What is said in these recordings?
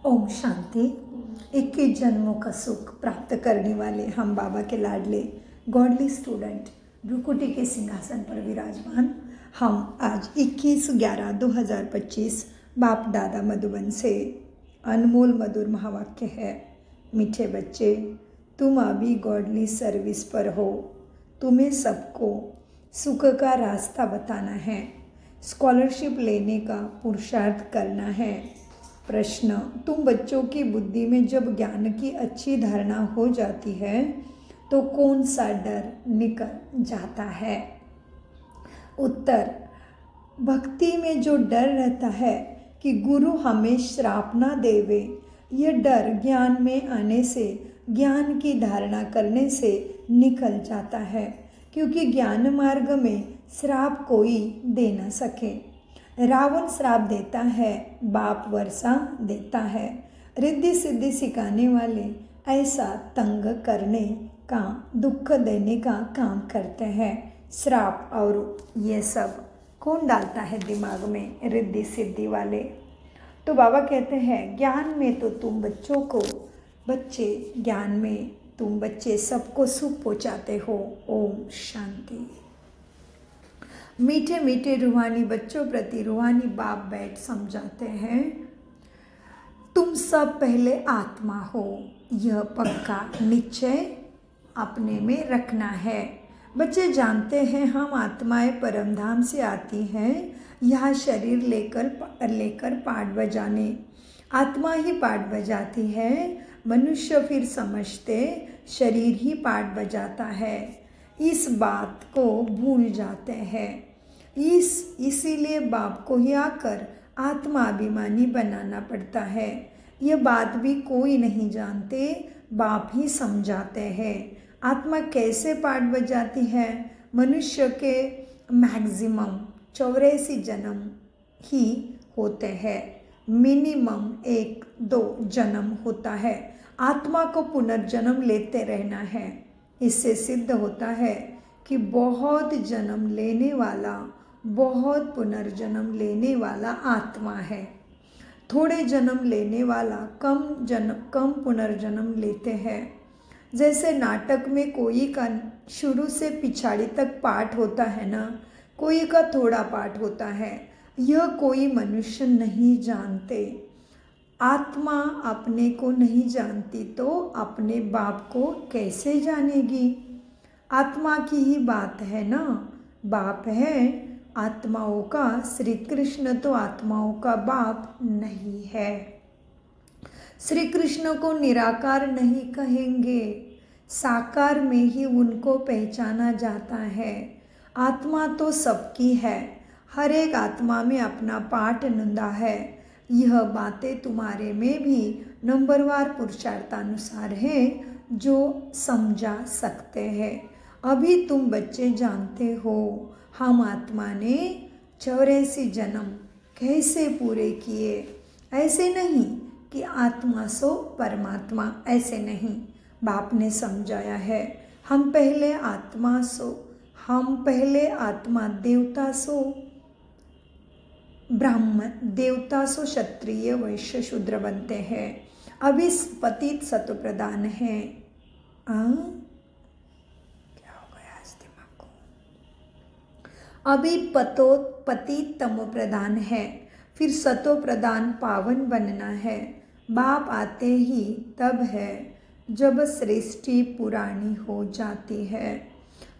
ओम शांति। 21 जन्मों का सुख प्राप्त करने वाले हम बाबा के लाडले गॉडली स्टूडेंट भ्रुकुटी के सिंहासन पर विराजमान हम आज 21/11/2025 बाप दादा मधुबन से अनमोल मधुर महावाक्य है। मीठे बच्चे, तुम अभी गॉडली सर्विस पर हो। तुम्हें सबको सुख का रास्ता बताना है, स्कॉलरशिप लेने का पुरुषार्थ करना है। प्रश्न, तुम बच्चों की बुद्धि में जब ज्ञान की अच्छी धारणा हो जाती है तो कौन सा डर निकल जाता है? उत्तर, भक्ति में जो डर रहता है कि गुरु हमें श्राप ना देवे, यह डर ज्ञान में आने से, ज्ञान की धारणा करने से निकल जाता है, क्योंकि ज्ञान मार्ग में श्राप कोई दे न सके। रावण श्राप देता है, बाप वर्षा देता है। रिद्धि सिद्धि सिखाने वाले ऐसा तंग करने का, दुख देने का काम करते हैं। श्राप और ये सब कौन डालता है दिमाग में? रिद्धि सिद्धि वाले। तो बाबा कहते हैं ज्ञान में तो तुम बच्चों को, बच्चे ज्ञान में तुम बच्चे सबको सुख पहुँचाते हो। ओम शांति। मीठे मीठे रूहानी बच्चों प्रति रूहानी बाप बैठ समझाते हैं, तुम सब पहले आत्मा हो, यह पक्का निश्चय अपने में रखना है। बच्चे जानते हैं हम आत्माएं परमधाम से आती हैं, यह शरीर लेकर पाठ बजाने। आत्मा ही पाठ बजाती है, मनुष्य फिर समझते शरीर ही पाठ बजाता है। इस बात को भूल जाते हैं। इसीलिए बाप को ही आकर आत्मा अभिमानी बनाना पड़ता है। ये बात भी कोई नहीं जानते, बाप ही समझाते हैं। आत्मा कैसे पाठ बजाती है? मनुष्य के मैक्सिमम 84 जन्म ही होते हैं, मिनिमम 1-2 जन्म होता है। आत्मा को पुनर्जन्म लेते रहना है। इससे सिद्ध होता है कि बहुत जन्म लेने वाला, बहुत पुनर्जन्म लेने वाला आत्मा है। थोड़े जन्म लेने वाला कम पुनर्जन्म लेते हैं। जैसे नाटक में कोई का शुरू से पिछाड़ी तक पाठ होता है ना, कोई का थोड़ा पाठ होता है। यह कोई मनुष्य नहीं जानते। आत्मा अपने को नहीं जानती तो अपने बाप को कैसे जानेगी? आत्मा की ही बात है ना, बाप है आत्माओं का। श्री कृष्ण तो आत्माओं का बाप नहीं है। श्री कृष्ण को निराकार नहीं कहेंगे, साकार में ही उनको पहचाना जाता है। आत्मा तो सबकी है, हर एक आत्मा में अपना पाठ नुंदा है। यह बातें तुम्हारे में भी नंबरवार पुरुषार्थानुसार है, जो समझा सकते हैं। अभी तुम बच्चे जानते हो हम आत्मा ने 84 जन्म कैसे पूरे किए। ऐसे नहीं कि आत्मा सो परमात्मा, ऐसे नहीं। बाप ने समझाया है, हम पहले आत्मा सो, हम पहले आत्मा देवता सो ब्राह्मण, देवता सो क्षत्रिय वैश्य शूद्र बनते हैं। अभी पतित सत्व प्रधान है। अभी पतित तमो प्रधान है, फिर सतो प्रधान पावन बनना है। बाप आते ही तब है जब सृष्टि पुरानी हो जाती है।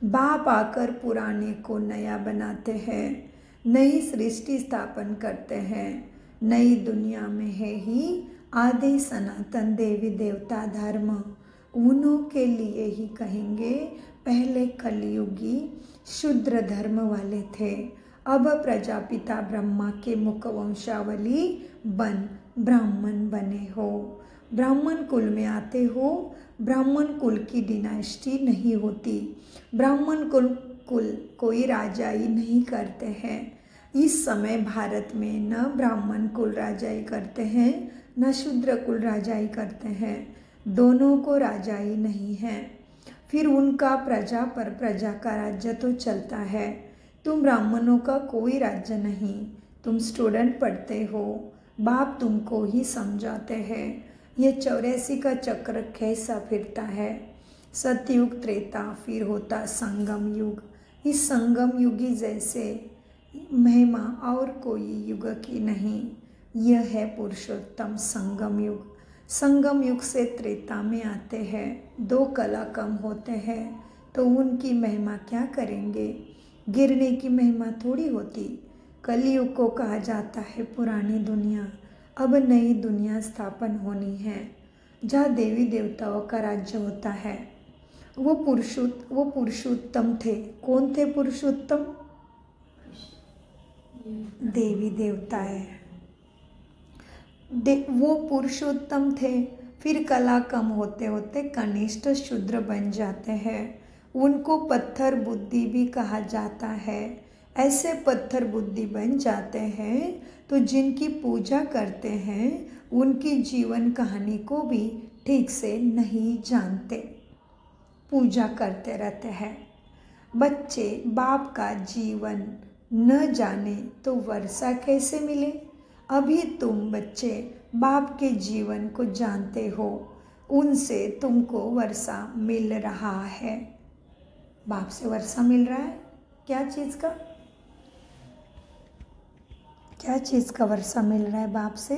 बाप आकर पुराने को नया बनाते हैं, नई सृष्टि स्थापन करते हैं। नई दुनिया में है ही आदि सनातन देवी देवता धर्म, उन्हों के लिए ही कहेंगे। पहले कलयुगी शूद्र धर्म वाले थे, अब प्रजापिता ब्रह्मा के मुख वंशावली बन ब्राह्मण बने हो। ब्राह्मण कुल में आते हो। ब्राह्मण कुल की डिनास्टी नहीं होती। ब्राह्मण कुल कोई राजाई नहीं करते हैं। इस समय भारत में न ब्राह्मण कुल राजाई करते हैं, न शूद्र कुल राजाई करते हैं। दोनों को राजाई नहीं है। फिर उनका प्रजा पर प्रजा का राज्य तो चलता है। तुम ब्राह्मणों का कोई राज्य नहीं। तुम स्टूडेंट पढ़ते हो, बाप तुमको ही समझाते हैं ये 84 का चक्र कैसा फिरता है। सतयुग, त्रेता, फिर होता संगम युग। इस संगम युगी जैसे महिमा और कोई युग की नहीं। यह है पुरुषोत्तम संगम युग। संगम युग से त्रेता में आते हैं। 2 कला कम होते हैं तो उनकी महिमा क्या करेंगे। गिरने की महिमा थोड़ी होती। कलयुग को कहा जाता है पुरानी दुनिया। अब नई दुनिया स्थापन होनी है जहाँ देवी देवताओं का राज्य होता है। वो पुरुषोत्तम थे। कौन थे पुरुषोत्तम? देवी देवता है। वो पुरुषोत्तम थे। फिर कला कम होते होते कनिष्ठ शूद्र बन जाते हैं। उनको पत्थर बुद्धि भी कहा जाता है। ऐसे पत्थर बुद्धि बन जाते हैं तो जिनकी पूजा करते हैं उनकी जीवन कहानी को भी ठीक से नहीं जानते, पूजा करते रहते हैं। बच्चे बाप का जीवन न जाने तो वर्षा कैसे मिले। अभी तुम बच्चे बाप के जीवन को जानते हो, उनसे तुमको वर्षा मिल रहा है। बाप से वर्षा मिल रहा है। क्या चीज़ का? क्या चीज़ का वर्षा मिल रहा है बाप से?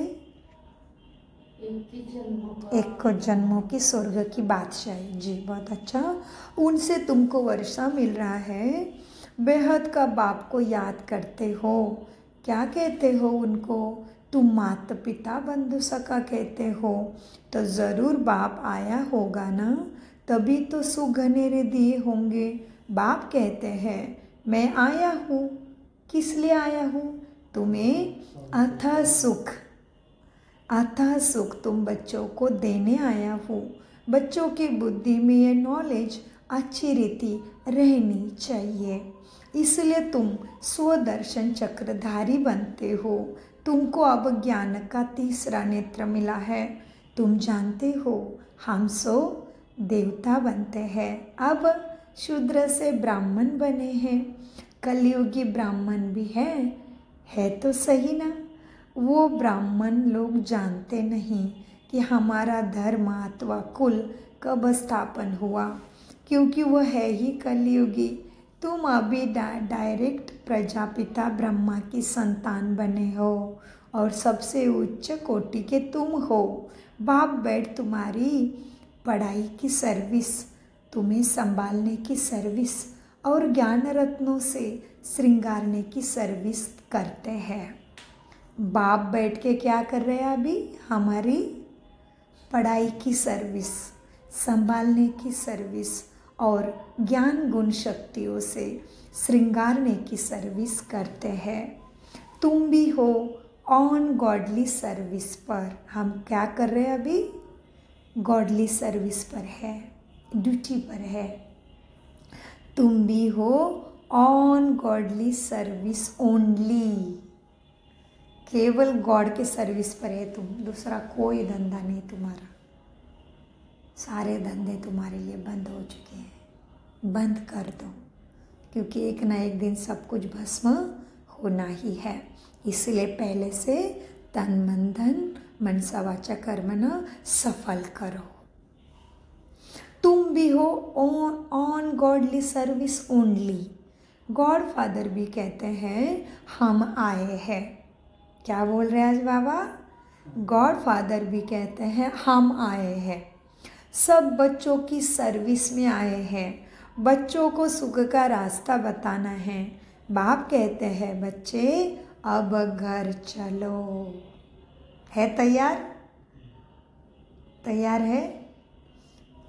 एक को जन्मों की स्वर्ग की बादशाही। जी बहुत अच्छा। उनसे तुमको वर्षा मिल रहा है। बेहद का बाप को याद करते हो। क्या कहते हो उनको? तुम माता पिता बंधु सखा कहते हो तो ज़रूर बाप आया होगा ना, तभी तो सुख घनेरे दिए होंगे। बाप कहते हैं मैं आया हूँ। किस लिए आया हूँ? तुम्हें अथाह सुख तुम बच्चों को देने आया हूँ। बच्चों की बुद्धि में ये नॉलेज अच्छी रीति रहनी चाहिए, इसलिए तुम स्वदर्शन चक्रधारी बनते हो। तुमको अब ज्ञान का 3रा नेत्र मिला है। तुम जानते हो हम सो देवता बनते हैं। अब शूद्र से ब्राह्मण बने हैं। कलयुगी ब्राह्मण भी है तो सही ना। वो ब्राह्मण लोग जानते नहीं कि हमारा धर्म अथवा कुल कब स्थापन हुआ, क्योंकि वह है ही कलयुगी। तुम अभी डायरेक्ट प्रजापिता ब्रह्मा की संतान बने हो और सबसे उच्च कोटि के तुम हो। बाप बैठ तुम्हारी पढ़ाई की सर्विस, तुम्हें संभालने की सर्विस और ज्ञान रत्नों से श्रृंगारने की सर्विस करते हैं। बाप बैठ के क्या कर रहे हैं अभी? हमारी पढ़ाई की सर्विस, संभालने की सर्विस और ज्ञान गुण शक्तियों से श्रृंगारने की सर्विस करते हैं। तुम भी हो ऑन गॉडली सर्विस पर। हम क्या कर रहे हैं अभी? गॉडली सर्विस पर है, ड्यूटी पर है। तुम भी हो ऑन गॉडली सर्विस ओनली। केवल गॉड के सर्विस पर है तुम, दूसरा कोई धंधा नहीं तुम्हारा। सारे धंधे तुम्हारे लिए बंद हो चुके हैं। बंद कर दो, क्योंकि एक ना एक दिन सब कुछ भस्म होना ही है। इसलिए पहले से तन मन धन मनसा वाचा कर्मणा सफल करो। तुम भी हो on godly service only. God father भी कहते हैं हम आए हैं। क्या बोल रहे हैं आज बाबा? गॉड फादर भी कहते हैं हम आए हैं। सब बच्चों की सर्विस में आए हैं। बच्चों को सुख का रास्ता बताना है। बाप कहते हैं बच्चे अब घर चलो। है तैयार? तैयार है?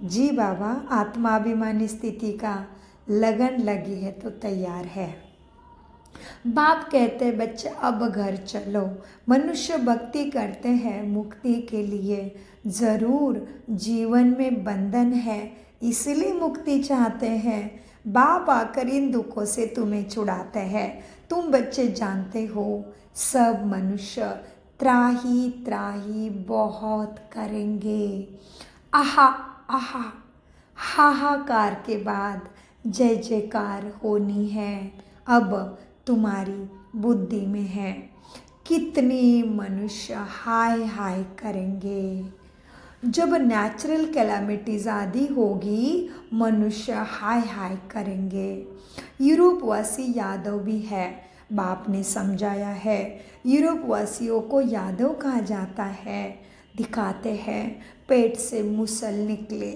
जी बाबा, आत्माभिमानी स्थिति का लगन लगी है तो तैयार है। बाप कहते हैं बच्चे अब घर चलो। मनुष्य भक्ति करते हैं मुक्ति के लिए। ज़रूर जीवन में बंधन है, इसलिए मुक्ति चाहते हैं। बाप आकर इन दुखों से तुम्हें छुड़ाते हैं। तुम बच्चे जानते हो सब मनुष्य त्राही त्राही बहुत करेंगे। आहा आहा हाहाकार के बाद जय जयकार होनी है। अब तुम्हारी बुद्धि में है। कितने मनुष्य हाय हाय करेंगे। जब नेचुरल कैलामिटीज आदि होगी मनुष्य हाय हाय करेंगे। यूरोपवासी यादव भी है, बाप ने समझाया है। यूरोपवासियों को यादव कहा जाता है। दिखाते हैं पेट से मुसल निकले,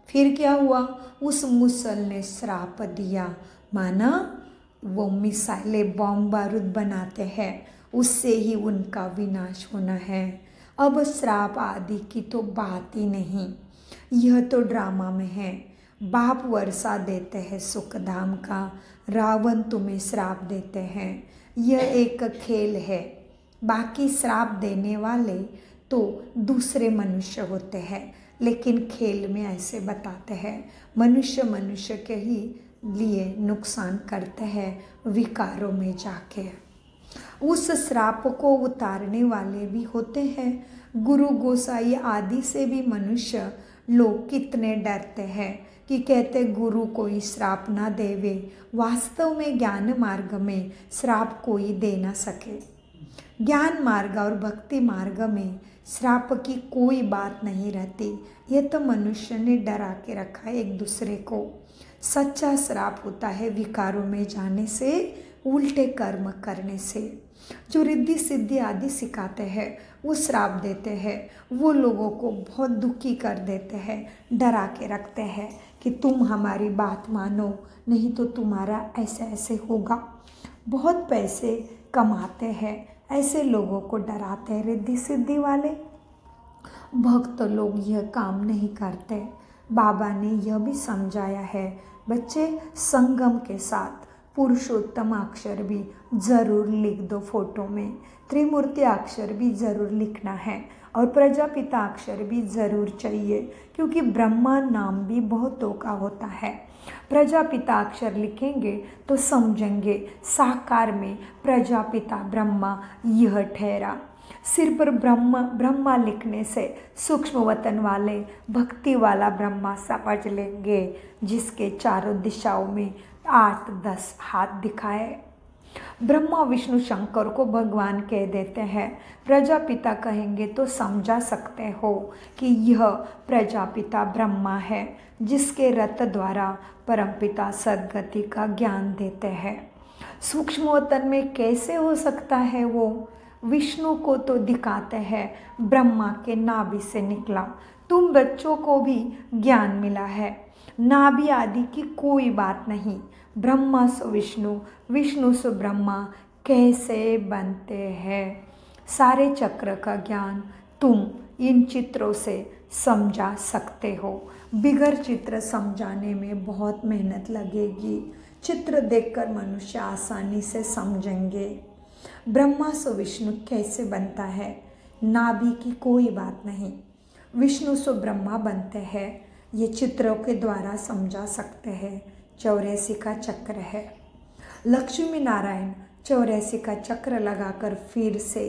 फिर क्या हुआ, उस मुसल ने श्राप दिया, माना वो मिसाइलें बॉम्ब बारूद बनाते हैं, उससे ही उनका विनाश होना है। अब श्राप आदि की तो बात ही नहीं, यह तो ड्रामा में है। बाप वर्षा देते हैं सुखधाम का, रावण तुम्हें श्राप देते हैं। यह एक खेल है। बाकी श्राप देने वाले तो दूसरे मनुष्य होते हैं, लेकिन खेल में ऐसे बताते हैं मनुष्य मनुष्य के ही लिए नुकसान करते हैं विकारों में जाके। उस श्राप को उतारने वाले भी होते हैं। गुरु गोसाई आदि से भी मनुष्य लोग कितने डरते हैं कि कहते गुरु कोई श्राप ना देवे। वास्तव में ज्ञान मार्ग में श्राप कोई दे ना सके। ज्ञान मार्ग और भक्ति मार्ग में श्राप की कोई बात नहीं रहती। यह तो मनुष्य ने डरा के रखा है एक दूसरे को। सच्चा श्राप होता है विकारों में जाने से, उल्टे कर्म करने से। जो रिद्धि सिद्धि आदि सिखाते हैं वो श्राप देते हैं, वो लोगों को बहुत दुखी कर देते हैं, डरा के रखते हैं कि तुम हमारी बात मानो, नहीं तो तुम्हारा ऐसे ऐसे होगा। बहुत पैसे कमाते हैं, ऐसे लोगों को डराते हैं रिद्धि सिद्धि वाले। भक्त लोग यह काम नहीं करते। बाबा ने यह भी समझाया है, बच्चे संगम के साथ पुरुषोत्तम अक्षर भी ज़रूर लिख दो फोटो में, त्रिमूर्ति अक्षर भी ज़रूर लिखना है और प्रजापिता अक्षर भी ज़रूर चाहिए, क्योंकि ब्रह्मा नाम भी बहुतों का होता है। प्रजापिता अक्षर लिखेंगे तो समझेंगे साकार में प्रजापिता ब्रह्मा यह ठहरा। सिर पर ब्रह्मा लिखने से सूक्ष्म वतन वाले भक्ति वाला ब्रह्मा समझ लेंगे, जिसके चारों दिशाओं में 8-10 हाथ दिखाए। ब्रह्मा विष्णु शंकर को भगवान कह देते हैं, प्रजापिता कहेंगे तो समझा सकते हो कि यह प्रजापिता ब्रह्मा है, जिसके रथ द्वारा परमपिता सद्गति का ज्ञान देते हैं। सूक्ष्म वतन में कैसे हो सकता है वो? विष्णु को तो दिखाते हैं ब्रह्मा के नाभि से निकला। तुम बच्चों को भी ज्ञान मिला है, नाभि आदि की कोई बात नहीं। ब्रह्मा सो विष्णु, विष्णु सो ब्रह्मा कैसे बनते हैं, सारे चक्र का ज्ञान तुम इन चित्रों से समझा सकते हो। बिगर चित्र समझाने में बहुत मेहनत लगेगी। चित्र देखकर मनुष्य आसानी से समझेंगे ब्रह्मा सो विष्णु कैसे बनता है। नाभि की कोई बात नहीं, विष्णु सो ब्रह्मा बनते हैं, ये चित्रों के द्वारा समझा सकते हैं। 84 का चक्र है। लक्ष्मी नारायण 84 का चक्र लगाकर फिर से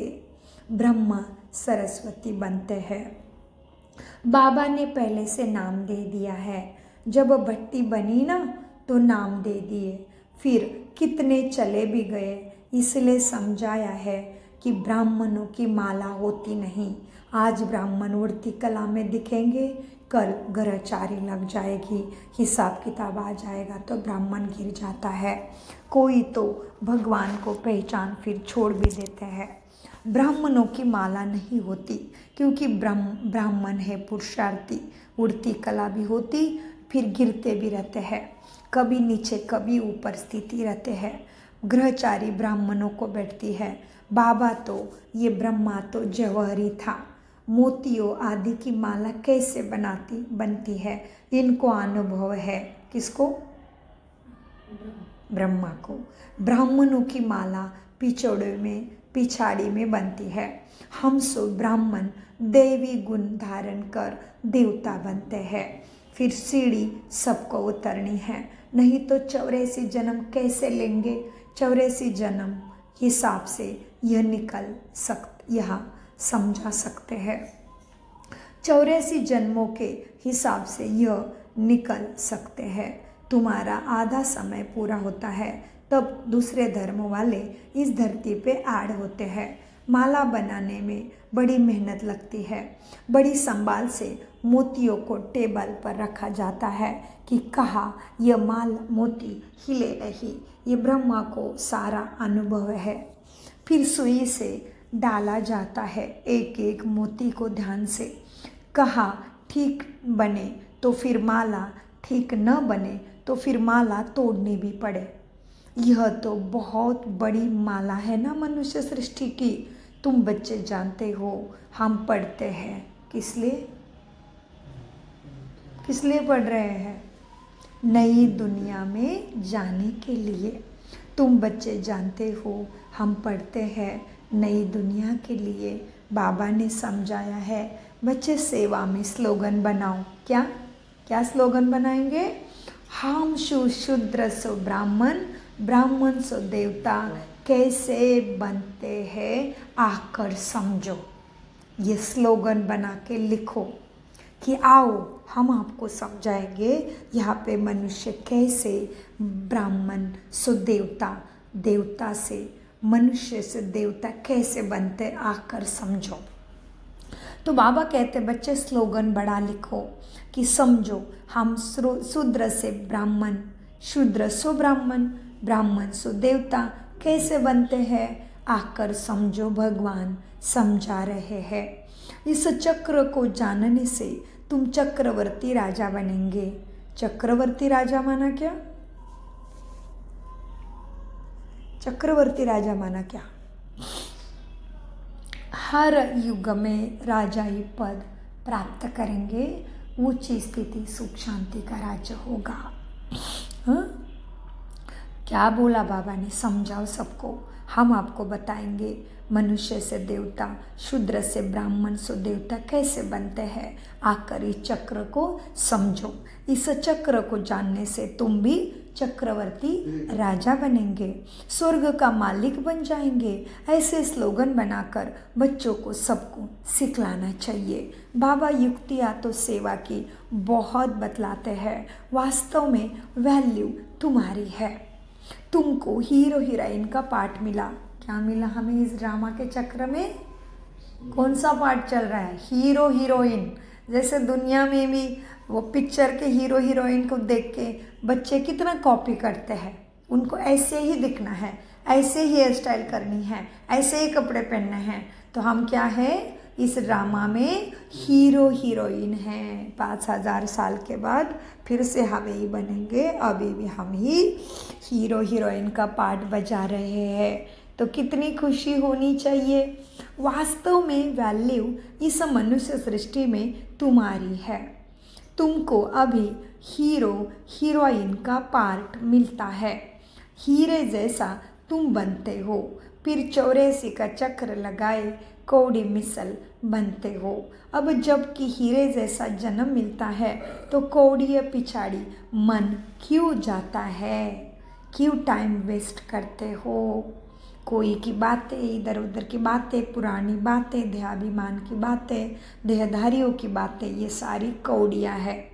ब्रह्मा सरस्वती बनते हैं। बाबा ने पहले से नाम दे दिया है। जब भट्टी बनी ना तो नाम दे दिए, फिर कितने चले भी गए। इसलिए समझाया है कि ब्राह्मणों की माला होती नहीं। आज ब्राह्मण मूर्ति कला में दिखेंगे, कल ग्रहचारी लग जाएगी, हिसाब किताब आ जाएगा तो ब्राह्मण गिर जाता है। कोई तो भगवान को पहचान फिर छोड़ भी देते हैं। ब्राह्मणों की माला नहीं होती, क्योंकि ब्राह्मण है पुरुषार्थी। उड़ती कला भी होती, फिर गिरते भी रहते हैं, कभी नीचे कभी ऊपर स्थिति रहते हैं। ग्रहचारी ब्राह्मणों को बैठती है। बाबा तो ये ब्रह्मा तो जवाहरी था। मोतियों आदि की माला कैसे बनती है, इनको अनुभव है। किसको? ब्रह्मा को। ब्राह्मणों की माला पिछाड़ी में बनती है। हम सो ब्राह्मण देवी गुण धारण कर देवता बनते हैं। फिर सीढ़ी सबको उतरनी है, नहीं तो 84 जन्म कैसे लेंगे। 84 जन्म हिसाब से यह समझा सकते हैं। 84 जन्मों के हिसाब से यह निकल सकते हैं। तुम्हारा आधा समय पूरा होता है, तब दूसरे धर्म वाले इस धरती पे ऐड होते हैं। माला बनाने में बड़ी मेहनत लगती है। बड़ी संभाल से मोतियों को टेबल पर रखा जाता है कि कहा यह माल मोती हिले नहीं। ये ब्रह्मा को सारा अनुभव है। फिर सुई से डाला जाता है एक एक मोती को ध्यान से। कहा ठीक बने तो फिर माला, ठीक न बने तो फिर माला तोड़नी भी पड़े। यह तो बहुत बड़ी माला है ना मनुष्य सृष्टि की। तुम बच्चे जानते हो हम पढ़ते हैं किस लिए पढ़ रहे हैं? नई दुनिया में जाने के लिए। तुम बच्चे जानते हो हम पढ़ते हैं नई दुनिया के लिए। बाबा ने समझाया है बच्चे सेवा में स्लोगन बनाओ। क्या स्लोगन बनाएंगे? हम शूद्र सो ब्राह्मण, ब्राह्मण सो देवता, कैसे बनते हैं आकर समझो। ये स्लोगन बना के लिखो कि आओ हम आपको समझाएंगे यहाँ पे मनुष्य कैसे ब्राह्मण सो देवता, देवता से मनुष्य से देवता कैसे बनते, आकर समझो। तो बाबा कहते बच्चे स्लोगन बड़ा लिखो कि समझो हम शूद्र से ब्राह्मण, शूद्र सो ब्राह्मण, ब्राह्मण सो देवता कैसे बनते हैं, आकर समझो। भगवान समझा रहे हैं। इस चक्र को जानने से तुम चक्रवर्ती राजा बनेंगे। चक्रवर्ती राजा माना क्या? चक्रवर्ती राजा माना क्या? हर युग में राजाई पद प्राप्त करेंगे, ऊंची स्थिति, सुख शांति का राज्य होगा। हाँ? क्या बोला बाबा ने? समझाओ सबको। हम आपको बताएंगे मनुष्य से देवता, शूद्र से ब्राह्मण सो देवता कैसे बनते हैं, आकर इस चक्र को समझो। इस चक्र को जानने से तुम भी चक्रवर्ती राजा बनेंगे, स्वर्ग का मालिक बन जाएंगे। ऐसे स्लोगन बनाकर बच्चों को सबको सिखलाना चाहिए। बाबा युक्तियाँ तो सेवा की बहुत बतलाते हैं, वास्तव में वैल्यू तुम्हारी है। तुमको हीरो हीरोइन का पार्ट मिला। क्या मिला हमें इस ड्रामा के चक्र में? कौन सा पार्ट चल रहा है? Hero heroine. जैसे दुनिया में भी वो पिक्चर के हीरो हीरोइन को देख के बच्चे कितना कॉपी करते हैं। उनको ऐसे ही दिखना है, ऐसे ही हेयर स्टाइल करनी है, ऐसे ही कपड़े पहनने हैं। तो हम क्या है इस ड्रामा में? हीरो हीरोइन हैं। 5000 साल के बाद फिर से हम ही बनेंगे। अभी भी हम ही हीरो हीरोइन का पार्ट बजा रहे हैं। तो कितनी खुशी होनी चाहिए। वास्तव में वैल्यू इस मनुष्य सृष्टि में तुम्हारी है। तुमको अभी हीरो हीरोइन का पार्ट मिलता है। हीरे जैसा तुम बनते हो, फिर 84 का चक्र लगाए कौड़ी मिसल बनते हो। अब जबकि हीरे जैसा जन्म मिलता है तो कौड़ी पिछाड़ी मन क्यों जाता है? क्यों टाइम वेस्ट करते हो? कोई की बातें, इधर उधर की बातें, पुरानी बातें, देहाभिमान की बातें, देहधारियों की बातें, ये सारी कौड़ियाँ है।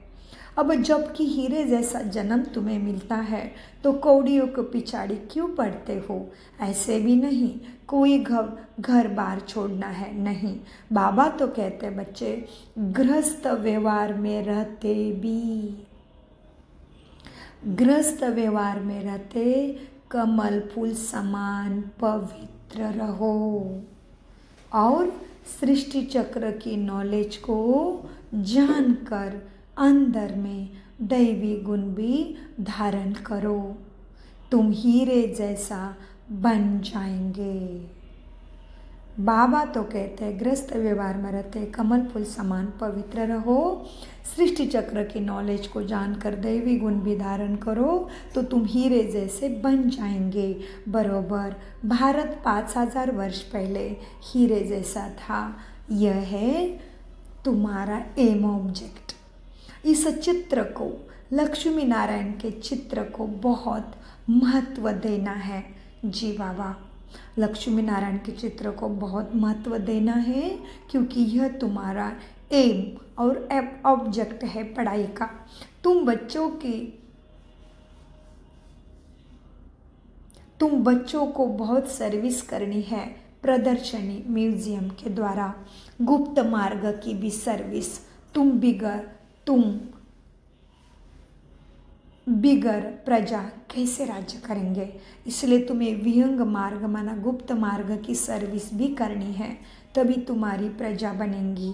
अब जबकि हीरे जैसा जन्म तुम्हें मिलता है तो कौड़ियों को पिछाड़ी क्यों पड़ते हो? ऐसे भी नहीं कोई घर बार छोड़ना है, नहीं। बाबा तो कहते बच्चे गृहस्थ व्यवहार में रहते भी, गृहस्थ व्यवहार में रहते कमल फूल समान पवित्र रहो और सृष्टि चक्र की नॉलेज को जानकर अंदर में दैवी गुण भी धारण करो। तुम हीरे जैसा बन जाएंगे। बाबा तो कहते हैं गृहस्थ व्यवहार में रहते कमल फूल समान पवित्र रहो, सृष्टि चक्र की नॉलेज को जानकर दैवी गुण भी धारण करो तो तुम हीरे जैसे बन जाएंगे। बरोबर भारत 5000 वर्ष पहले हीरे जैसा था। यह है तुम्हारा एम ऑब्जेक्ट। इस चित्र को, लक्ष्मी नारायण के चित्र को बहुत महत्व देना है। जी बाबा, लक्ष्मी नारायण के चित्र को बहुत महत्व देना है क्योंकि यह तुम्हारा एम और ऑब्जेक्ट है पढ़ाई का। तुम बच्चों को बहुत सर्विस करनी है, प्रदर्शनी म्यूजियम के द्वारा गुप्त मार्ग की भी सर्विस तुम बिगर प्रजा कैसे राज्य करेंगे। इसलिए तुम्हें विहंग मार्ग माना गुप्त मार्ग की सर्विस भी करनी है, तभी तुम्हारी प्रजा बनेंगी।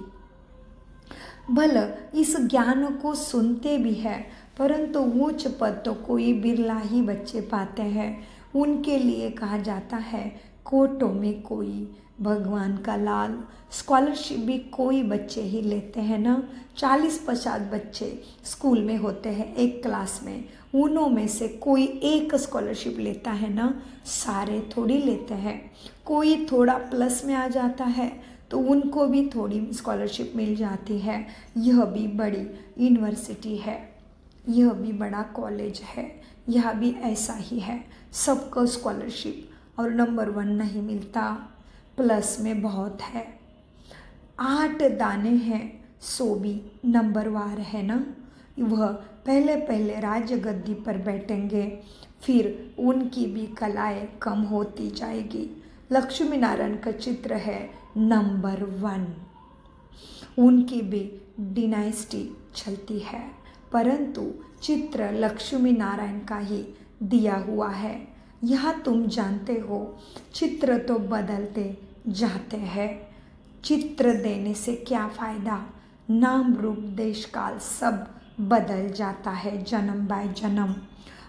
भले इस ज्ञान को सुनते भी है, परंतु उच्च पद तो कोई बिरला ही बच्चे पाते हैं। उनके लिए कहा जाता है कोटों में कोई भगवान का लाल। स्कॉलरशिप भी कोई बच्चे ही लेते हैं ना। 40-50 बच्चे स्कूल में होते हैं एक क्लास में, उनों में से कोई एक स्कॉलरशिप लेता है ना, सारे थोड़ी लेते हैं। कोई थोड़ा प्लस में आ जाता है तो उनको भी थोड़ी स्कॉलरशिप मिल जाती है। यह भी बड़ी यूनिवर्सिटी है, यह भी बड़ा कॉलेज है, यह भी ऐसा ही है। सबको स्कॉलरशिप और नंबर 1 नहीं मिलता, प्लस में बहुत है। 8 दाने हैं सो भी नंबरवार है ना। वह पहले राज्य गद्दी पर बैठेंगे, फिर उनकी भी कलाएं कम होती जाएगी। लक्ष्मी नारायण का चित्र है नंबर 1, उनकी भी डिनाइस्टी चलती है, परंतु चित्र लक्ष्मी नारायण का ही दिया हुआ है। यह तुम जानते हो, चित्र तो बदलते जाते हैं। चित्र देने से क्या फ़ायदा, नाम रूप देश काल सब बदल जाता है जन्म बाय जन्म।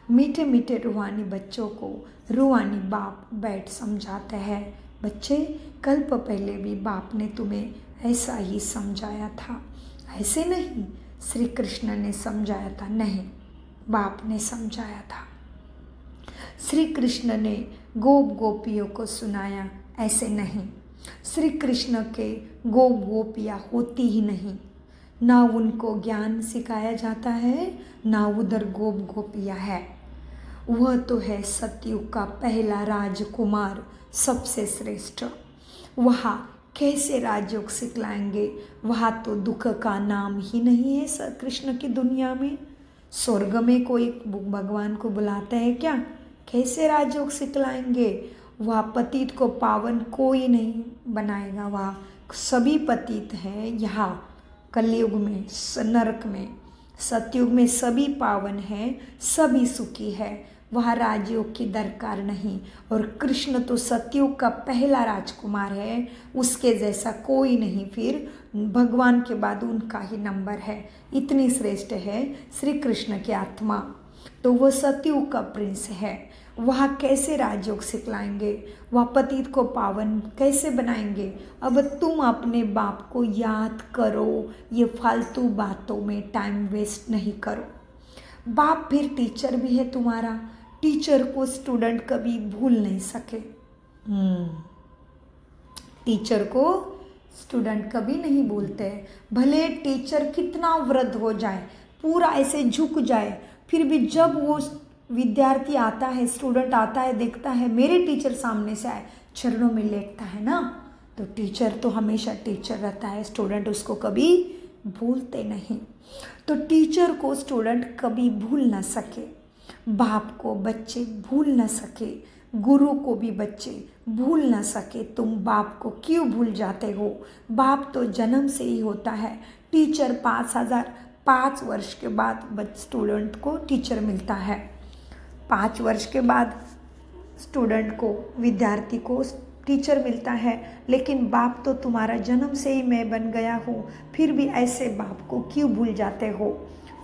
मीठे मीठे रूहानी बच्चों को रूहानी बाप बैठ समझाते हैं। बच्चे, कल्प पहले भी बाप ने तुम्हें ऐसा ही समझाया था। ऐसे नहीं श्री कृष्ण ने समझाया था, नहीं, बाप ने समझाया था। श्री कृष्ण ने गोप गोपियों को सुनाया, ऐसे नहीं। श्री कृष्ण के गोप गोपियाँ होती ही नहीं, ना उनको ज्ञान सिखाया जाता है, ना उधर गोप गोपियाँ है। वह तो है सतयुग का पहला राजकुमार, सबसे श्रेष्ठ। वहाँ कैसे राजयोग सिखलाएंगे, वहाँ तो दुख का नाम ही नहीं है कृष्ण की दुनिया में। स्वर्ग में कोई भगवान को बुलाता है क्या? कैसे राजयोग सिखलाएंगे? वह पतित को पावन कोई नहीं बनाएगा, वह सभी पतित हैं। यहाँ कलयुग में, नरक में, सतयुग में सभी पावन हैं, सभी सुखी है। वह राजयोग की दरकार नहीं। और कृष्ण तो सतयुग का पहला राजकुमार है, उसके जैसा कोई नहीं। फिर भगवान के बाद उनका ही नंबर है, इतनी श्रेष्ठ है श्री कृष्ण की आत्मा। तो वह सतयुग का प्रिंस है। वह कैसे राजयोग सिखलाएंगे, वह पतित को पावन कैसे बनाएंगे? अब तुम अपने बाप को याद करो, ये फालतू बातों में टाइम वेस्ट नहीं करो। बाप फिर टीचर भी है तुम्हारा, टीचर को स्टूडेंट कभी भूल नहीं सके। टीचर को स्टूडेंट कभी नहीं भूलते। भले टीचर कितना वृद्ध हो जाए, पूरा ऐसे झुक जाए, फिर भी जब वो विद्यार्थी आता है, स्टूडेंट आता है, देखता है मेरे टीचर सामने से आए, चरणों में लेटता है ना, तो टीचर तो हमेशा टीचर रहता है, स्टूडेंट उसको कभी भूलते नहीं। तो टीचर को स्टूडेंट कभी भूल ना सके, बाप को बच्चे भूल ना सके, गुरु को भी बच्चे भूल ना सके। तुम बाप को क्यों भूल जाते हो? बाप तो जन्म से ही होता है। टीचर 5 वर्ष के बाद स्टूडेंट को टीचर मिलता है। 5 वर्ष के बाद स्टूडेंट को, विद्यार्थी को टीचर मिलता है। लेकिन बाप तो तुम्हारा जन्म से ही मैं बन गया हूँ, फिर भी ऐसे बाप को क्यों भूल जाते हो?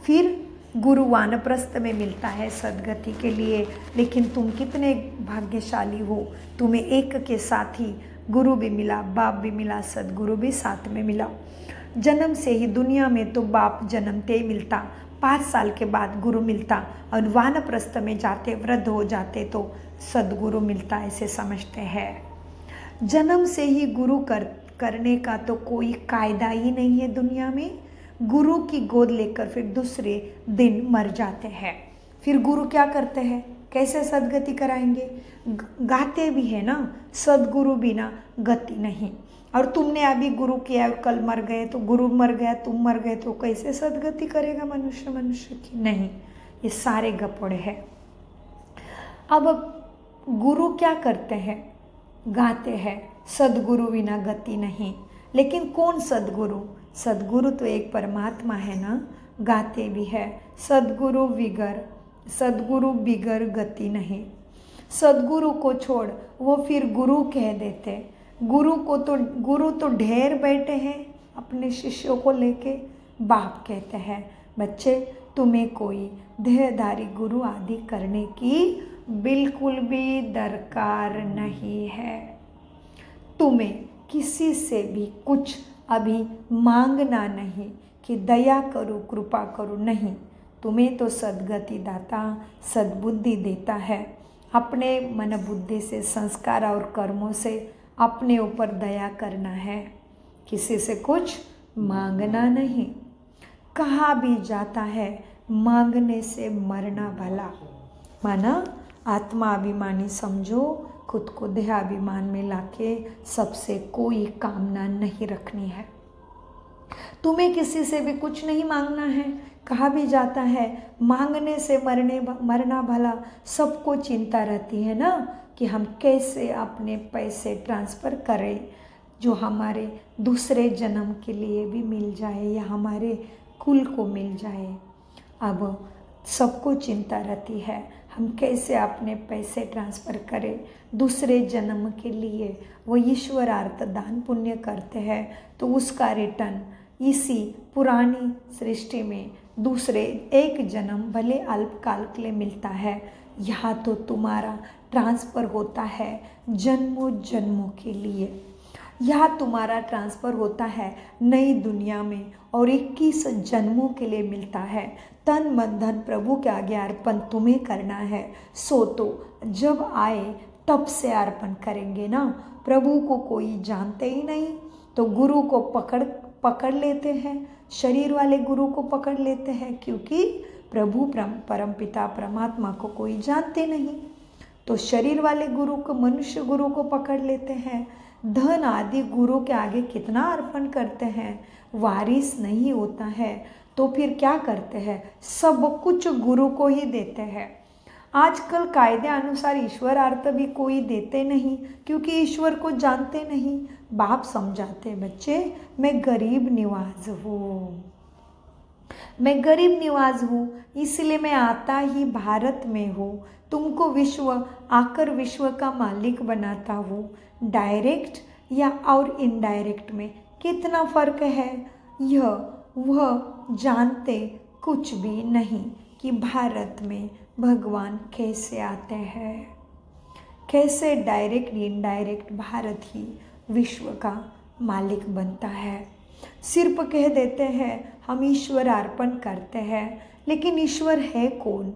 फिर गुरु वानप्रस्थ में मिलता है सदगति के लिए। लेकिन तुम कितने भाग्यशाली हो, तुम्हें एक के साथ ही गुरु भी मिला, बाप भी मिला, सदगुरु भी साथ में मिला। जन्म से ही दुनिया में तो बाप जन्मते ही मिलता, 5 साल के बाद गुरु मिलता, और वानप्रस्थ में जाते, वृद्ध हो जाते तो सदगुरु मिलता, ऐसे समझते हैं। जन्म से ही गुरु करने का तो कोई कायदा ही नहीं है दुनिया में। गुरु की गोद लेकर फिर दूसरे दिन मर जाते हैं। फिर गुरु क्या करते हैं, कैसे सदगति कराएंगे? गाते भी है ना, सदगुरु बिना गति नहीं। और तुमने अभी गुरु किया और कल मर गए, तो गुरु मर गया, तुम मर गए, तो कैसे सदगति करेगा मनुष्य की? नहीं, ये सारे गपोड़े हैं। अब गुरु क्या करते हैं? गाते हैं, सद्गुरु बिना गति नहीं। लेकिन कौन सद्गुरु? सद्गुरु तो एक परमात्मा है ना। गाते भी है, सद्गुरु बिगर गति नहीं। सद्गुरु को छोड़ वो फिर गुरु कह देते। गुरु तो ढेर बैठे हैं अपने शिष्यों को लेके। बाप कहते हैं बच्चे तुम्हें कोई देहधारी गुरु आदि करने की बिल्कुल भी दरकार नहीं है। तुम्हें किसी से भी कुछ अभी मांगना नहीं कि दया करो कृपा करो, नहीं। तुम्हें तो सद्गति दाता सद्बुद्धि देता है। अपने मन बुद्धि से, संस्कार और कर्मों से अपने ऊपर दया करना है, किसी से कुछ मांगना नहीं। कहा भी जाता है मांगने से मरना भला। माना आत्माभिमानी समझो, खुद को देहाभिमान में लाके सबसे कोई कामना नहीं रखनी है। तुम्हें किसी से भी कुछ नहीं मांगना है। कहा भी जाता है मांगने से मरना भला। सबको चिंता रहती है ना कि हम कैसे अपने पैसे ट्रांसफ़र करें जो हमारे दूसरे जन्म के लिए भी मिल जाए या हमारे कुल को मिल जाए। अब सबको चिंता रहती है हम कैसे अपने पैसे ट्रांसफ़र करें दूसरे जन्म के लिए। वो ईश्वरार्थ दान पुण्य करते हैं तो उसका रिटर्न इसी पुरानी सृष्टि में दूसरे एक जन्म भले अल्पकाल के लिए मिलता है। यहाँ तो तुम्हारा ट्रांसफ़र होता है जन्मों जन्मों के लिए। यहाँ तुम्हारा ट्रांसफ़र होता है नई दुनिया में और 21 जन्मों के लिए मिलता है। तन मन धन प्रभु के आगे अर्पण तुम्हें करना है। सो तो जब आए तब से अर्पण करेंगे ना। प्रभु को कोई जानते ही नहीं तो गुरु को पकड़ लेते हैं, शरीर वाले गुरु को पकड़ लेते हैं, क्योंकि प्रभु परमपिता परमात्मा को कोई जानते नहीं तो शरीर वाले गुरु को, मनुष्य गुरु को पकड़ लेते हैं। धन आदि गुरु के आगे कितना अर्पण करते हैं, वारिस नहीं होता है तो फिर क्या करते हैं, सब कुछ गुरु को ही देते हैं। आजकल कायदे अनुसार ईश्वरार्थ भी कोई देते नहीं क्योंकि ईश्वर को जानते नहीं। बाप समझाते बच्चे मैं गरीब निवाज हूँ इसलिए मैं आता ही भारत में हूँ। तुमको आकर विश्व का मालिक बनाता हूँ। डायरेक्ट या और इनडायरेक्ट में कितना फर्क है वह जानते कुछ भी नहीं कि भारत में भगवान कैसे आते हैं, कैसे डायरेक्ट इनडायरेक्ट भारत ही विश्व का मालिक बनता है। सिर्फ कह देते हैं हम ईश्वर अर्पण करते हैं, लेकिन ईश्वर है कौन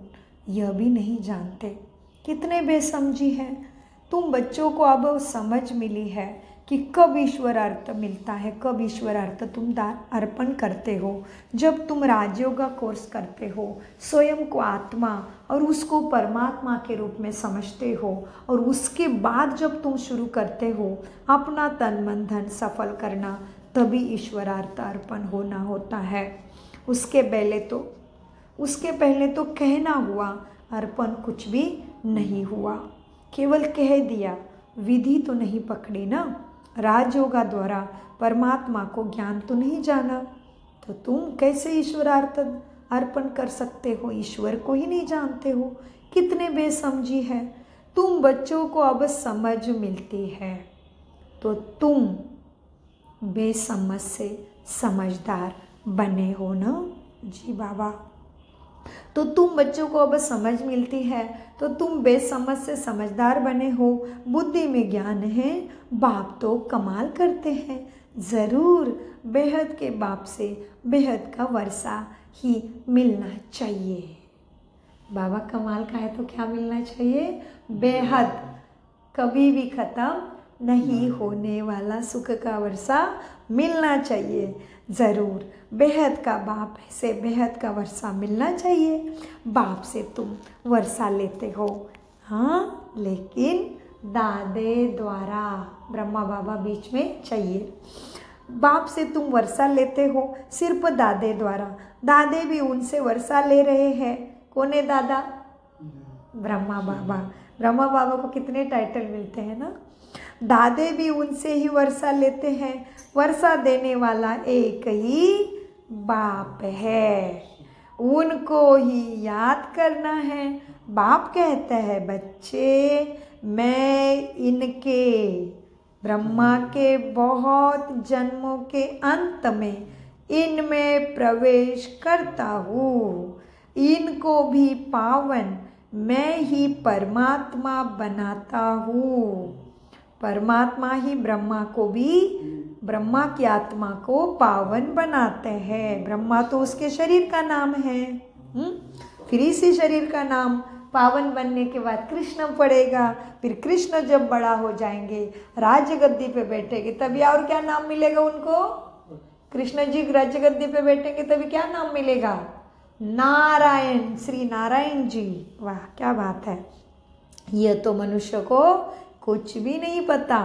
यह भी नहीं जानते। कितने बेसमझी हैं। तुम बच्चों को अब समझ मिली है कि कब ईश्वर अर्थ मिलता है, कब ईश्वर अर्थ तुम अर्पण करते हो। जब तुम राजयोग का कोर्स करते हो, स्वयं को आत्मा और उसको परमात्मा के रूप में समझते हो, और उसके बाद जब तुम शुरू करते हो अपना तन मन धन सफल करना, तभी ईश्वरार्थ अर्पण होना होता है। उसके पहले तो कहना हुआ, अर्पण कुछ भी नहीं हुआ, केवल कह दिया, विधि तो नहीं पकड़ी ना। राजयोगा द्वारा परमात्मा को ज्ञान तो नहीं जाना, तो तुम कैसे ईश्वरार्थ अर्पण कर सकते हो, ईश्वर को ही नहीं जानते हो। कितने बेसमझी है। तुम बच्चों को अब समझ मिलती है तो तुम बेसमझ से समझदार बने हो ना। जी बाबा, तो तुम बच्चों को अब समझ मिलती है तो तुम बेसमझ से समझदार बने हो। बुद्धि में ज्ञान है, बाप तो कमाल करते हैं। ज़रूर बेहद के बाप से बेहद का वर्षा ही मिलना चाहिए। बाबा कमाल का है तो क्या मिलना चाहिए, बेहद कभी भी ख़त्म नहीं होने वाला सुख का वर्षा मिलना चाहिए। ज़रूर बेहद का बाप से बेहद का वर्षा मिलना चाहिए। बाप से तुम वर्षा लेते हो, हाँ, लेकिन दादे द्वारा, ब्रह्मा बाबा बीच में चाहिए। बाप से तुम वर्षा लेते हो सिर्फ दादे द्वारा। दादे भी उनसे वर्षा ले रहे हैं। कौन है दादा? ब्रह्मा बाबा। ब्रह्मा बाबा को कितने टाइटल मिलते हैं ना। दादे भी उनसे ही वर्षा लेते हैं। वर्षा देने वाला एक ही बाप है, उनको ही याद करना है। बाप कहता है बच्चे, मैं इनके ब्रह्मा के बहुत जन्मों के अंत में इनमें प्रवेश करता हूँ, इनको भी पावन मैं ही परमात्मा बनाता हूँ। परमात्मा ही ब्रह्मा को भी, ब्रह्मा की आत्मा को पावन बनाते हैं। ब्रह्मा तो उसके शरीर का नाम है, फिर इसी शरीर का नाम पावन बनने के बाद कृष्ण पड़ेगा। फिर कृष्ण जब बड़ा हो जाएंगे, राज्य गद्दी पे बैठेंगे, तभी और क्या नाम मिलेगा उनको? कृष्ण जी राज्य गद्दी पे बैठेंगे तभी क्या नाम मिलेगा? नारायण, श्री नारायण जी। वाह क्या बात है। यह तो मनुष्य को कुछ भी नहीं पता।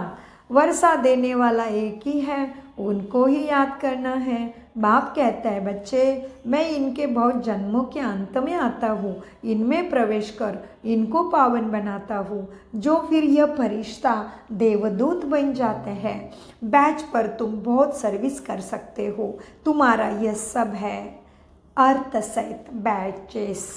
वर्षा देने वाला एक ही है, उनको ही याद करना है। बाप कहता है बच्चे, मैं इनके बहुत जन्मों के अंत में आता हूँ, इनमें प्रवेश कर इनको पावन बनाता हूँ, जो फिर यह फरिश्ता देवदूत बन जाते हैं। बैच पर तुम बहुत सर्विस कर सकते हो, तुम्हारा यह सब है अर्थ सहित बैचेस।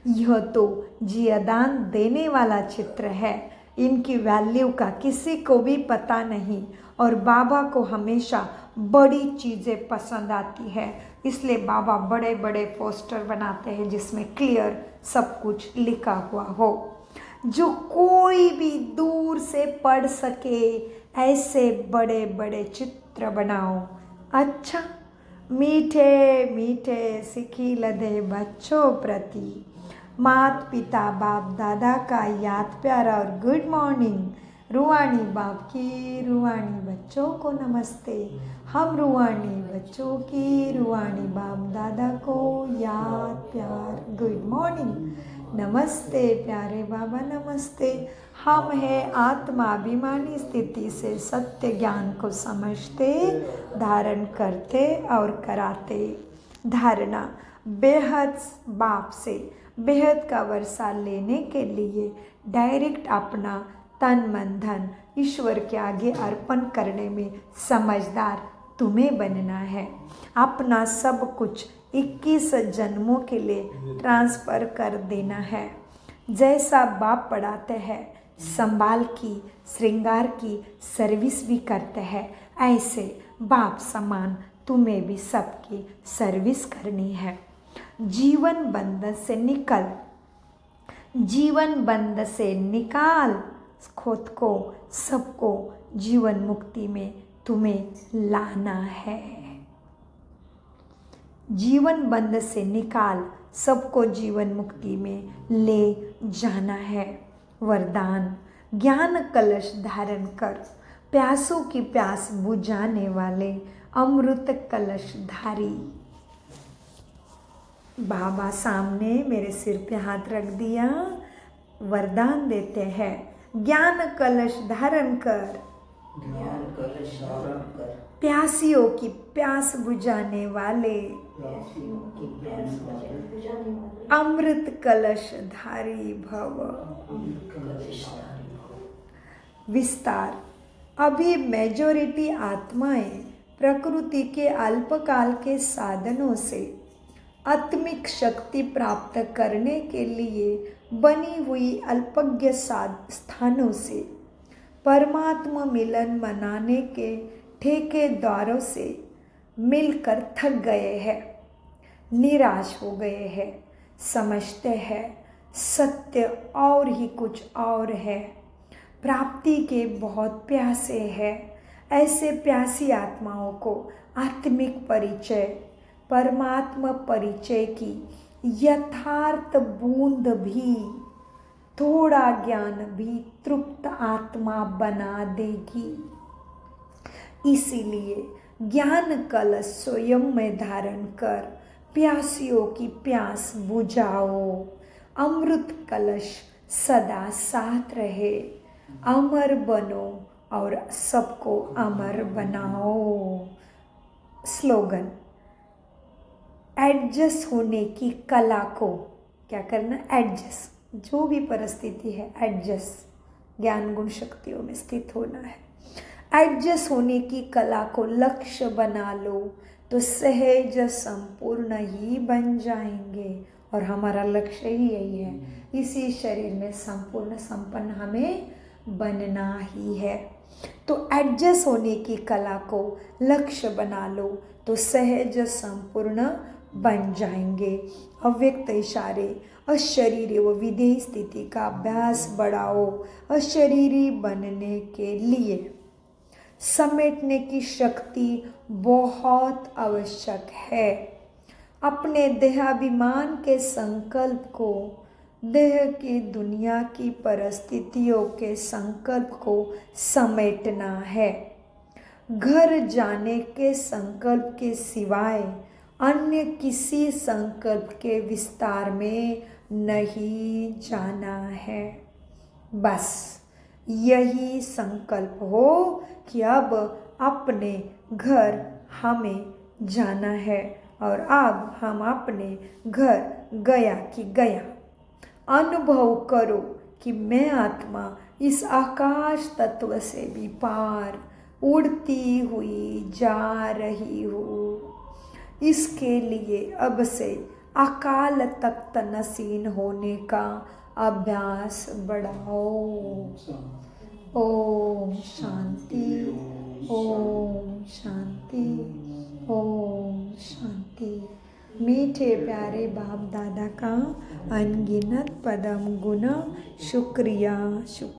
यह तो जियादान देने वाला चित्र है, इनकी वैल्यू का किसी को भी पता नहीं, और बाबा को हमेशा बड़ी चीज़ें पसंद आती है, इसलिए बाबा बड़े बड़े पोस्टर बनाते हैं जिसमें क्लियर सब कुछ लिखा हुआ हो, जो कोई भी दूर से पढ़ सके। ऐसे बड़े बड़े चित्र बनाओ। अच्छा, मीठे मीठे सिखी लदे बच्चों प्रति माता पिता बाप दादा का याद प्यार और गुड मॉर्निंग। रूहानी बाप की रूहानी बच्चों को नमस्ते। हम रूहानी बच्चों की रूहानी बाप दादा को याद प्यार गुड मॉर्निंग। नमस्ते प्यारे बाबा नमस्ते। हम हैं आत्माभिमानी स्थिति से सत्य ज्ञान को समझते, धारण करते और कराते। धारणा बेहद बाप से बेहद का वर्षा लेने के लिए डायरेक्ट अपना तन मन धन ईश्वर के आगे अर्पण करने में समझदार तुम्हें बनना है। अपना सब कुछ 21 जन्मों के लिए ट्रांसफ़र कर देना है। जैसा बाप पढ़ाते हैं, संभाल की श्रृंगार की सर्विस भी करते हैं, ऐसे बाप समान तुम्हें भी सबकी सर्विस करनी है। जीवन बंधन से निकल, जीवन बंधन से निकाल खुद को, सबको जीवन मुक्ति में तुम्हें लाना है। जीवन बंधन से निकाल, सबको जीवन मुक्ति में ले जाना है। वरदान, ज्ञान कलश धारण कर, प्यासों की प्यास बुझाने वाले अमृत कलश धारी। बाबा सामने मेरे सिर पे हाथ रख दिया, वरदान देते हैं, ज्ञान कलश धारण कर, ज्ञान कलश धारण कर, प्यासियों की प्यास बुझाने वाले प्यासियों की प्यास बुझाने वाले अमृत कलश धारी भव। अमृत कलश धारी भव। विस्तार, अभी मेजॉरिटी आत्माएं प्रकृति के अल्पकाल के साधनों से आत्मिक शक्ति प्राप्त करने के लिए बनी हुई अल्पज्ञ स्थानों से परमात्मा मिलन मनाने के ठेकेदारों से मिलकर थक गए हैं, निराश हो गए हैं। समझते हैं सत्य और ही कुछ और है, प्राप्ति के बहुत प्यासे हैं। ऐसे प्यासी आत्माओं को आत्मिक परिचय, परमात्मा परिचय की यथार्थ बूंद भी, थोड़ा ज्ञान भी तृप्त आत्मा बना देगी। इसीलिए ज्ञान कलश स्वयं में धारण कर प्यासियों की प्यास बुझाओ। अमृत कलश सदा साथ रहे, अमर बनो और सबको अमर बनाओ। स्लोगन, एडजस्ट होने की कला को क्या करना? एडजस्ट, जो भी परिस्थिति है एडजस्ट, ज्ञान गुण शक्तियों में स्थित होना है। एडजस्ट होने की कला को लक्ष्य बना लो तो सहज संपूर्ण ही बन जाएंगे, और हमारा लक्ष्य ही यही है, इसी शरीर में संपूर्ण संपन्न हमें बनना ही है। तो एडजस्ट होने की कला को लक्ष्य बना लो तो सहज संपूर्ण बन जाएंगे। अव्यक्त इशारे अशरीरी व विधेय स्थिति का अभ्यास बढ़ाओ। अशरीरी बनने के लिए समेटने की शक्ति बहुत आवश्यक है। अपने देहाभिमान के संकल्प को, देह की दुनिया की परिस्थितियों के संकल्प को समेटना है। घर जाने के संकल्प के सिवाय अन्य किसी संकल्प के विस्तार में नहीं जाना है। बस यही संकल्प हो कि अब अपने घर हमें जाना है, और अब हम अपने घर गया कि गया। अनुभव करो कि मैं आत्मा इस आकाश तत्व से भी पार उड़ती हुई जा रही हूँ। इसके लिए अब से अकाल तख्त नसीन होने का अभ्यास बढ़ाओ। ओम शांति, ओम शांति, ओम शांति। मीठे प्यारे बाप दादा का अनगिनत पदम गुना शुक्रिया।